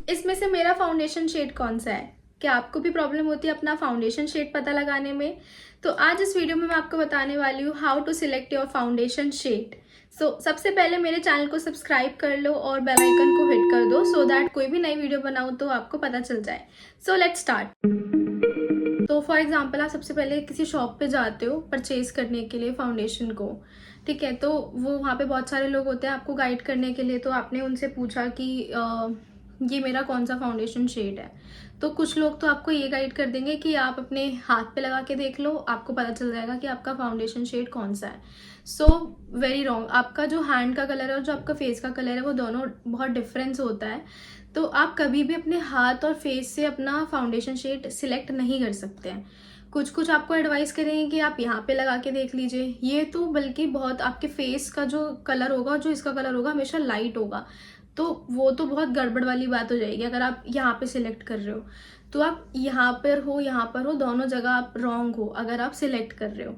इसमें से मेरा फाउंडेशन शेड कौन सा है? क्या आपको भी प्रॉब्लम होती है अपना फाउंडेशन शेड पता लगाने में? तो आज इस वीडियो में मैं आपको बताने वाली हूँ how to select your foundation shade. सबसे पहले मेरे चैनल को सब्सक्राइब कर लो और बेल आइकन को हिट कर दो सो दैट कोई भी नई वीडियो बनाऊँ तो आपको पता चल जाए। So let's start. तो फॉर एग्जाम्पल आप सबसे पहले किसी शॉप पे जाते हो परचेज करने के लिए फाउंडेशन को, ठीक है? तो वो वहाँ पे बहुत सारे लोग होते हैं आपको गाइड करने के लिए। तो आपने उनसे पूछा कि ये मेरा कौन सा फाउंडेशन शेड है। तो कुछ लोग तो आपको ये गाइड कर देंगे कि आप अपने हाथ पे लगा के देख लो, आपको पता चल जाएगा कि आपका फाउंडेशन शेड कौन सा है। So very wrong. आपका जो हैंड का कलर है और जो आपका फेस का कलर है वो दोनों बहुत डिफरेंस होता है। तो आप कभी भी अपने हाथ और फेस से अपना फाउंडेशन शेड सिलेक्ट नहीं कर सकते हैं। कुछ कुछ आपको एडवाइस करेंगे कि आप यहाँ पे लगा के देख लीजिए, ये तो बल्कि बहुत आपके फेस का जो कलर होगा और जो इसका कलर होगा हमेशा लाइट होगा। तो वो तो बहुत गड़बड़ वाली बात हो जाएगी अगर आप यहाँ पे सिलेक्ट कर रहे हो। तो आप यहाँ पर हो, दोनों जगह आप रॉन्ग हो अगर आप सिलेक्ट कर रहे हो।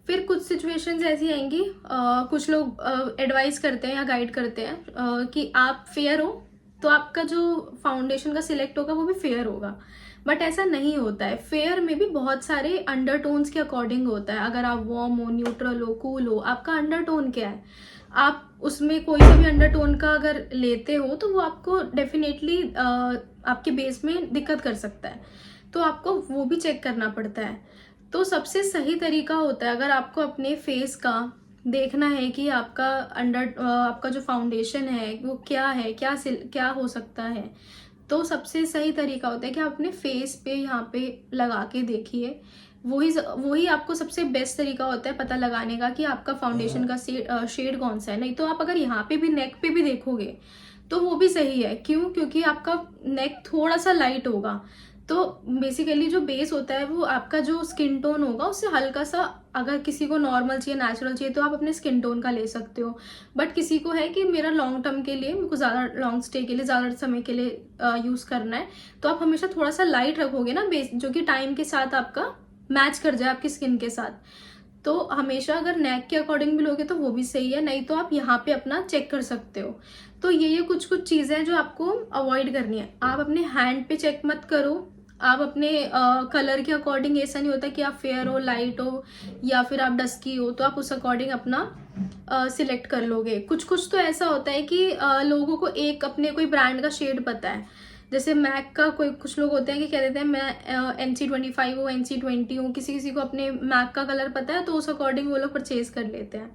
फिर कुछ सिचुएशंस ऐसी आएंगी, कुछ लोग एडवाइस करते हैं या गाइड करते हैं कि आप फेयर हो तो आपका जो फाउंडेशन का सिलेक्ट होगा वो भी फेयर होगा। बट ऐसा नहीं होता है। फेयर में भी बहुत सारे अंडरटोन्स के अकॉर्डिंग होता है। अगर आप वार्म हो, न्यूट्रल हो, कूल हो, आपका अंडरटोन क्या है, आप उसमें कोई सा भी अंडरटोन का अगर लेते हो तो वो आपको डेफिनेटली आपके बेस में दिक्कत कर सकता है। तो आपको वो भी चेक करना पड़ता है। तो सबसे सही तरीका होता है, अगर आपको अपने फेस का देखना है कि आपका जो फाउंडेशन है वो क्या है, क्या हो सकता है, तो सबसे सही तरीका होता है कि आप अपने फेस पे यहाँ पे लगा के देखिए। वही आपको सबसे बेस्ट तरीका होता है पता लगाने का कि आपका फाउंडेशन का शेड कौन सा है। नहीं तो आप अगर यहाँ पे भी नेक पे भी देखोगे तो वो भी सही है। क्यों? क्योंकि आपका नेक थोड़ा सा लाइट होगा। तो बेसिकली जो बेस होता है वो आपका जो स्किन टोन होगा उससे हल्का सा, अगर किसी को नॉर्मल चाहिए, नेचुरल चाहिए, तो आप अपने स्किन टोन का ले सकते हो। बट किसी को है कि मेरा लॉन्ग टर्म के लिए, मेरे को ज़्यादा लॉन्ग स्टे के लिए, ज़्यादा समय के लिए यूज़ करना है, तो आप हमेशा थोड़ा सा लाइट रखोगे ना बेस, जो कि टाइम के साथ आपका मैच कर जाए आपकी स्किन के साथ। तो हमेशा अगर नेक के अकॉर्डिंग भी लोगे तो वो भी सही है, नहीं तो आप यहाँ पे अपना चेक कर सकते हो। तो ये कुछ कुछ चीज़ें हैं जो आपको अवॉइड करनी है। आप अपने हैंड पे चेक मत करो। आप अपने कलर के अकॉर्डिंग, ऐसा नहीं होता कि आप फेयर हो, लाइट हो या फिर आप डस्की हो तो आप उस अकॉर्डिंग अपना सिलेक्ट कर लोगे। कुछ कुछ तो ऐसा होता है कि लोगों को एक अपने कोई ब्रांड का शेड पता है। जैसे मैक का कोई कुछ लोग होते हैं कि कह देते हैं मैं NC25 हूँ, NC20 हूँ। किसी किसी को अपने मैक का कलर पता है तो उस अकॉर्डिंग वो लोग परचेज कर लेते हैं।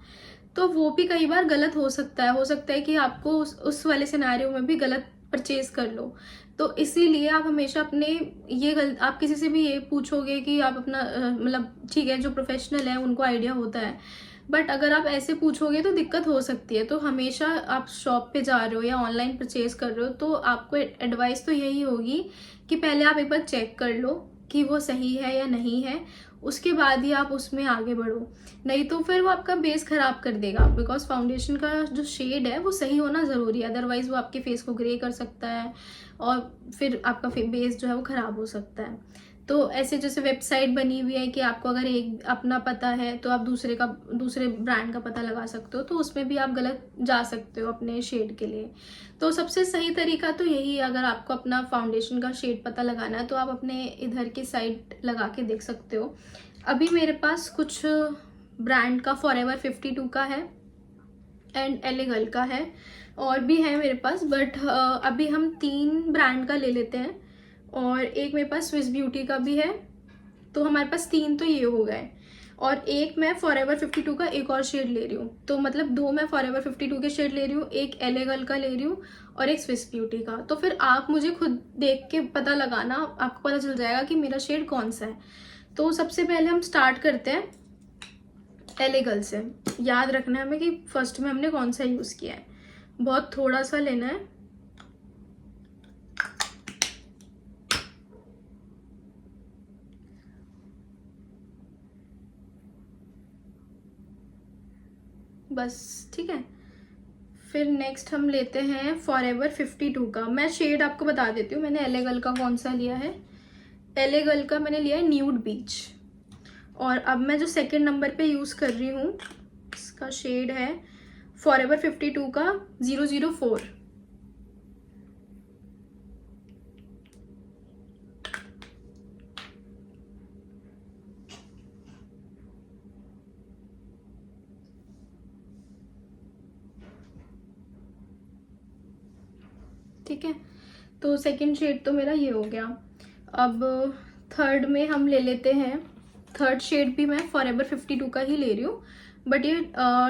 तो वो भी कई बार गलत हो सकता है। कि आपको उस वाले सिनेरियो में भी गलत परचेज कर लो। तो इसीलिए आप हमेशा अपने आप किसी से भी ये पूछोगे कि आप अपना मतलब ठीक है, जो प्रोफेशनल है उनको आइडिया होता है, बट अगर आप ऐसे पूछोगे तो दिक्कत हो सकती है। तो हमेशा आप शॉप पे जा रहे हो या ऑनलाइन परचेज कर रहे हो तो आपको एडवाइस तो यही होगी कि पहले आप एक बार चेक कर लो कि वो सही है या नहीं है, उसके बाद ही आप उसमें आगे बढ़ो। नहीं तो फिर वो आपका बेस खराब कर देगा। बिकॉज फाउंडेशन का जो शेड है वो सही होना ज़रूरी है, अदरवाइज वो आपके फेस को ग्रे कर सकता है और फिर आपका बेस जो है वो खराब हो सकता है। तो ऐसे जैसे वेबसाइट बनी हुई है कि आपको अगर एक अपना पता है तो आप दूसरे ब्रांड का पता लगा सकते हो, तो उसमें भी आप गलत जा सकते हो अपने शेड के लिए। तो सबसे सही तरीका तो यही है, अगर आपको अपना फाउंडेशन का शेड पता लगाना है तो आप अपने इधर की साइड लगा के देख सकते हो। अभी मेरे पास कुछ ब्रांड का फॉरएवर 52 का है एंड एले गर्ल का है, और भी है मेरे पास, बट अभी हम 3 ब्रांड का ले लेते हैं और एक मेरे पास स्विस ब्यूटी का भी है। तो हमारे पास 3 तो ये हो गए, और एक मैं फॉरएवर 52 का एक और शेड ले रही हूँ। तो मतलब 2 मैं फॉरएवर 52 के शेड ले रही हूँ, एक एले गर्ल का ले रही हूँ और एक स्विस ब्यूटी का। तो फिर आप मुझे खुद देख के पता लगाना, आपको पता चल जाएगा कि मेरा शेड कौन सा है। तो सबसे पहले हम स्टार्ट करते हैं एले गर्ल से। याद रखना है हमें कि फर्स्ट में हमने कौन सा यूज़ किया है। बहुत थोड़ा सा लेना है। बस ठीक है। फिर नेक्स्ट हम लेते हैं फॉरएवर 52 का। मैं शेड आपको बता देती हूँ मैंने एले गर्ल का कौन सा लिया है। एले गर्ल का मैंने लिया है न्यूड बीच। और अब मैं जो सेकंड नंबर पे यूज़ कर रही हूँ इसका शेड है फॉरएवर 52 का 004। ठीक है, तो सेकंड शेड तो मेरा ये हो गया। अब थर्ड में हम ले लेते हैं, थर्ड शेड भी मैं फॉरएवर 52 का ही ले रही हूँ, बट ये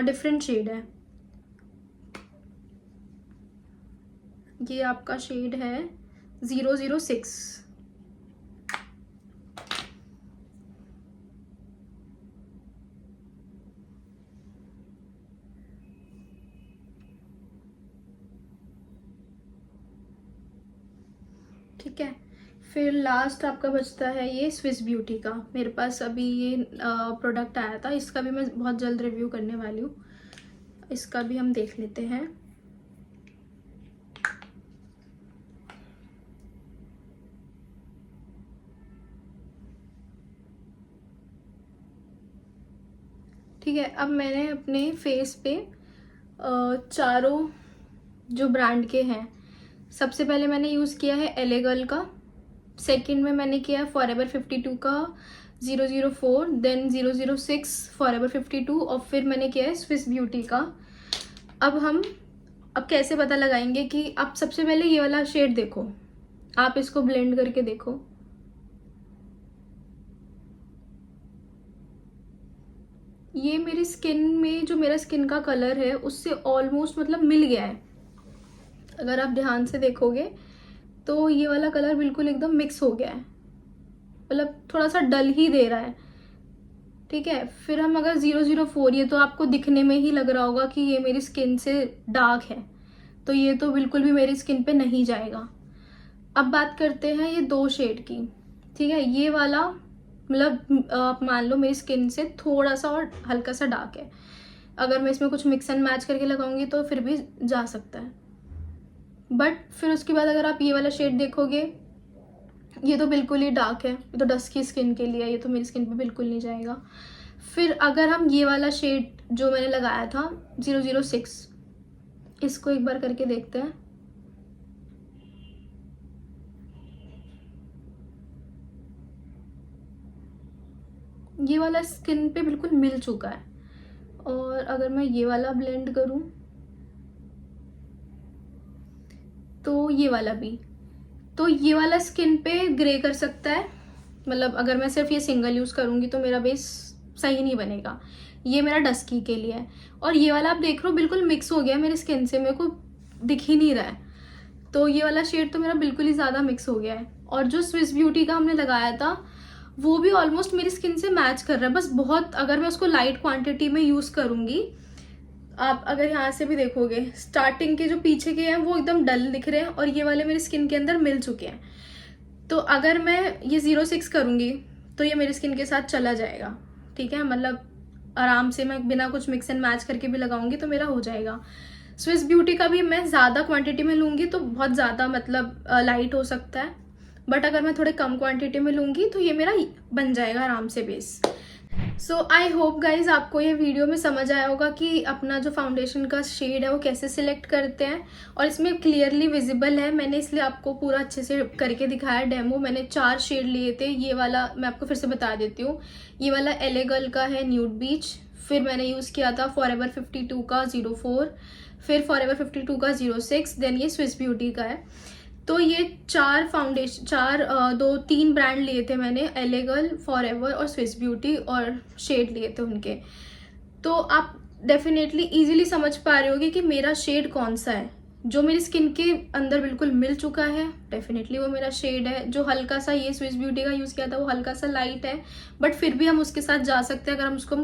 डिफरेंट शेड है। ये आपका शेड है 006। ठीक है, फिर लास्ट आपका बचता है ये स्विस ब्यूटी का। मेरे पास अभी ये प्रोडक्ट आया था, इसका भी मैं बहुत जल्द रिव्यू करने वाली हूँ। इसका भी हम देख लेते हैं। ठीक है, अब मैंने अपने फेस पे चारों जो ब्रांड के हैं, सबसे पहले मैंने यूज़ किया है LA गर्ल का, सेकंड में मैंने किया है फॉरएवर 52 का 004, देन 006 फॉरएवर 52, और फिर मैंने किया है स्विस ब्यूटी का। अब कैसे पता लगाएंगे कि आप सबसे पहले ये वाला शेड देखो, आप इसको ब्लेंड करके देखो। ये मेरी स्किन में जो मेरा स्किन का कलर है उससे ऑलमोस्ट मतलब मिल गया है। अगर आप ध्यान से देखोगे तो ये वाला कलर बिल्कुल एकदम मिक्स हो गया है, मतलब थोड़ा सा डल ही दे रहा है। ठीक है, फिर हम अगर 004, ये तो आपको दिखने में ही लग रहा होगा कि ये मेरी स्किन से डार्क है, तो ये तो बिल्कुल भी मेरी स्किन पे नहीं जाएगा। अब बात करते हैं ये दो शेड की। ठीक है, ये वाला मतलब आप मान लो मेरी स्किन से थोड़ा सा और हल्का सा डार्क है, अगर मैं इसमें कुछ मिक्स एंड मैच करके लगाऊंगी तो फिर भी जा सकता है। बट फिर उसके बाद अगर आप ये वाला शेड देखोगे, ये तो बिल्कुल ही डार्क है, ये तो डस्की स्किन के लिए है, ये तो मेरी स्किन पे बिल्कुल नहीं जाएगा। फिर अगर हम ये वाला शेड जो मैंने लगाया था 006, इसको एक बार करके देखते हैं। ये वाला स्किन पे बिल्कुल मिल चुका है, और अगर मैं ये वाला ब्लेंड करूं तो ये वाला भी, तो ये वाला स्किन पे ग्रे कर सकता है। मतलब अगर मैं सिर्फ ये सिंगल यूज़ करूँगी तो मेरा बेस सही नहीं बनेगा, ये मेरा डस्की के लिए है। और ये वाला आप देख रहे हो बिल्कुल मिक्स हो गया मेरी स्किन से, मेरे को दिख ही नहीं रहा है, तो ये वाला शेड तो मेरा बिल्कुल ही ज़्यादा मिक्स हो गया है। और जो स्विस ब्यूटी का हमने लगाया था वो भी ऑलमोस्ट मेरी स्किन से मैच कर रहा है, बस बहुत अगर मैं उसको लाइट क्वांटिटी में यूज़ करूँगी। आप अगर यहाँ से भी देखोगे, स्टार्टिंग के जो पीछे के हैं वो एकदम डल दिख रहे हैं, और ये वाले मेरी स्किन के अंदर मिल चुके हैं। तो अगर मैं ये 06 करूँगी तो ये मेरी स्किन के साथ चला जाएगा। ठीक है, मतलब आराम से मैं बिना कुछ मिक्स एंड मैच करके भी लगाऊंगी तो मेरा हो जाएगा। स्विस ब्यूटी का भी मैं ज़्यादा क्वांटिटी में लूँगी तो बहुत ज़्यादा मतलब लाइट हो सकता है, बट अगर मैं थोड़े कम क्वांटिटी में लूँगी तो ये मेरा बन जाएगा आराम से base. So I hope guys आपको ये वीडियो में समझ आया होगा कि अपना जो फाउंडेशन का शेड है वो कैसे सिलेक्ट करते हैं, और इसमें क्लियरली विजिबल है। मैंने इसलिए आपको पूरा अच्छे से करके दिखाया डेमो। मैंने 4 शेड लिए थे। ये वाला मैं आपको फिर से बता देती हूँ, ये वाला LA गर्ल का है न्यूड बीच, फिर मैंने यूज़ किया था फॉरएवर 52 का 04, फिर फॉरएवर 52 का 06, देन ये स्विस ब्यूटी का है। तो ये 4 फाउंडेशन 3 ब्रांड लिए थे मैंने, LA गर्ल, फॉरएवर और स्विस ब्यूटी, और शेड लिए थे उनके। तो आप डेफिनेटली इजीली समझ पा रहे होगे कि मेरा शेड कौन सा है। जो मेरी स्किन के अंदर बिल्कुल मिल चुका है डेफिनेटली वो मेरा शेड है। जो हल्का सा ये स्विस ब्यूटी का यूज़ किया था वो हल्का सा लाइट है, बट फिर भी हम उसके साथ जा सकते हैं अगर हम उसको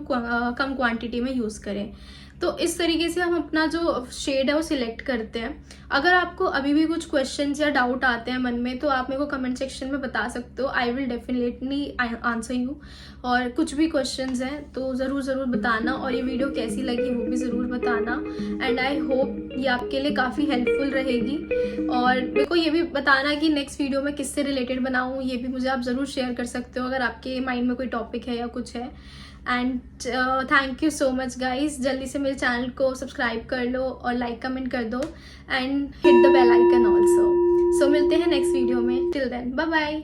कम क्वांटिटी में यूज़ करें। तो इस तरीके से हम अपना जो शेड है वो सिलेक्ट करते हैं। अगर आपको अभी भी कुछ क्वेश्चंस या डाउट आते हैं मन में तो आप मेरे को कमेंट सेक्शन में बता सकते हो। I will definitely answer you. और कुछ भी क्वेश्चंस हैं तो ज़रूर बताना, और ये वीडियो कैसी लगी वो भी ज़रूर बताना। एंड आई होप ये आपके लिए काफ़ी हेल्पफुल रहेगी। और मेरे को ये भी बताना कि नेक्स्ट वीडियो में किससे रिलेटेड बनाऊँ, ये भी मुझे आप ज़रूर शेयर कर सकते हो अगर आपके माइंड में कोई टॉपिक है या कुछ है। And thank you so much guys. जल्दी से मेरे चैनल को सब्सक्राइब कर लो और लाइक कमेंट कर दो, and hit the bell icon also. So मिलते हैं नेक्स्ट वीडियो में। Till then bye bye.